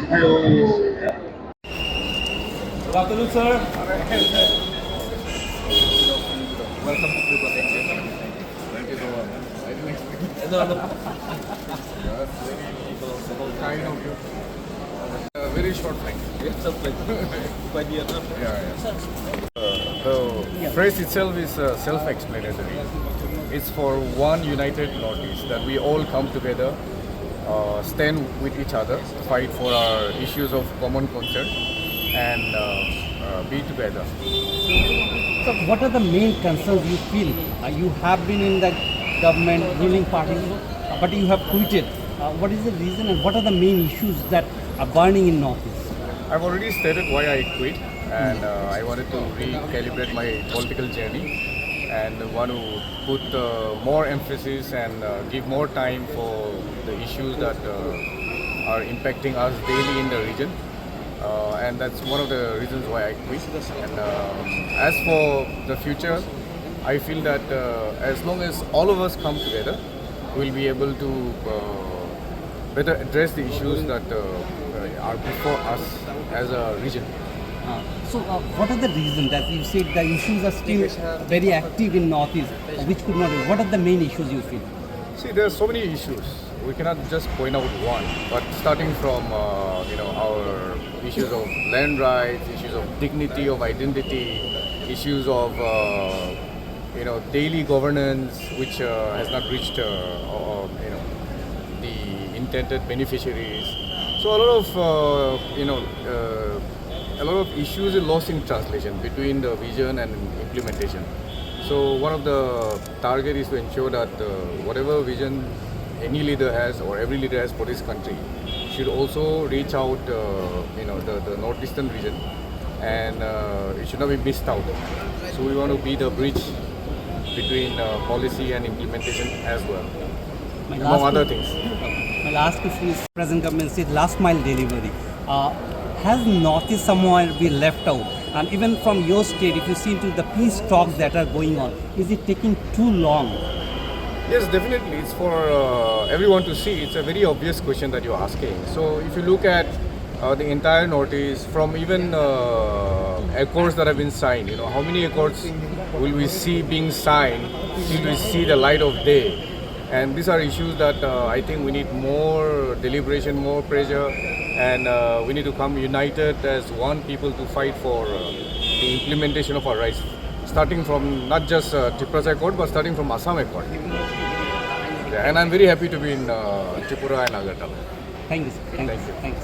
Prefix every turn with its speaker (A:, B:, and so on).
A: Hello. Good afternoon, sir. Welcome to Tripura.
B: Thank you so much. I didn't expect it.
A: No, no.
B: Kind of you. A very short flight.
A: It's a pleasure. Quite the enough.
B: The phrase itself is self-explanatory. It's for one united Northeast that we all come together, stand with each other, fight for our issues of common concern, and be together.
C: So what are the main concerns you feel? You have been in the government ruling party, but you have quitted. What is the reason and what are the main issues that are burning in Northeast?
B: I've already stated why I quit, and I wanted to recalibrate my political journey and want to put more emphasis and give more time for the issues that are impacting us daily in the region. And that's one of the reasons why I quit. And as for the future, I feel that as long as all of us come together, we'll be able to better address the issues that are before us as a region.
C: So what are the reasons that you said the issues are still very active in Northeast, which could not be? What are the main issues you feel?
B: See, there are so many issues. We cannot just point out one, but starting from our issues of land rights, issues of dignity, of identity, issues of daily governance, which has not reached the intended beneficiaries. So a lot of issues are lost in translation between the vision and implementation. So one of the target is to ensure that whatever vision any leader has or every leader has for this country should also reach out the northeastern region, and it should not be missed out. So we want to be the bridge between policy and implementation as well, among other things.
C: My last question is, present government said last mile delivery. Has Northeast somewhere been left out? And even from your state, if you see into the peace talks that are going on, is it taking too long?
B: Yes, definitely. It's for everyone to see. It's a very obvious question that you're asking. So if you look at the entire Northeast, from even accords that have been signed, how many accords will we see being signed till we see the light of day? And these are issues that I think we need more deliberation, more pressure, and we need to come united as one people to fight for the implementation of our rights, starting from not just Tiprasa Accord, but starting from Assam Accord. And I'm very happy to be in Tripura and Agartala.
C: Thank you, sir. Thank you.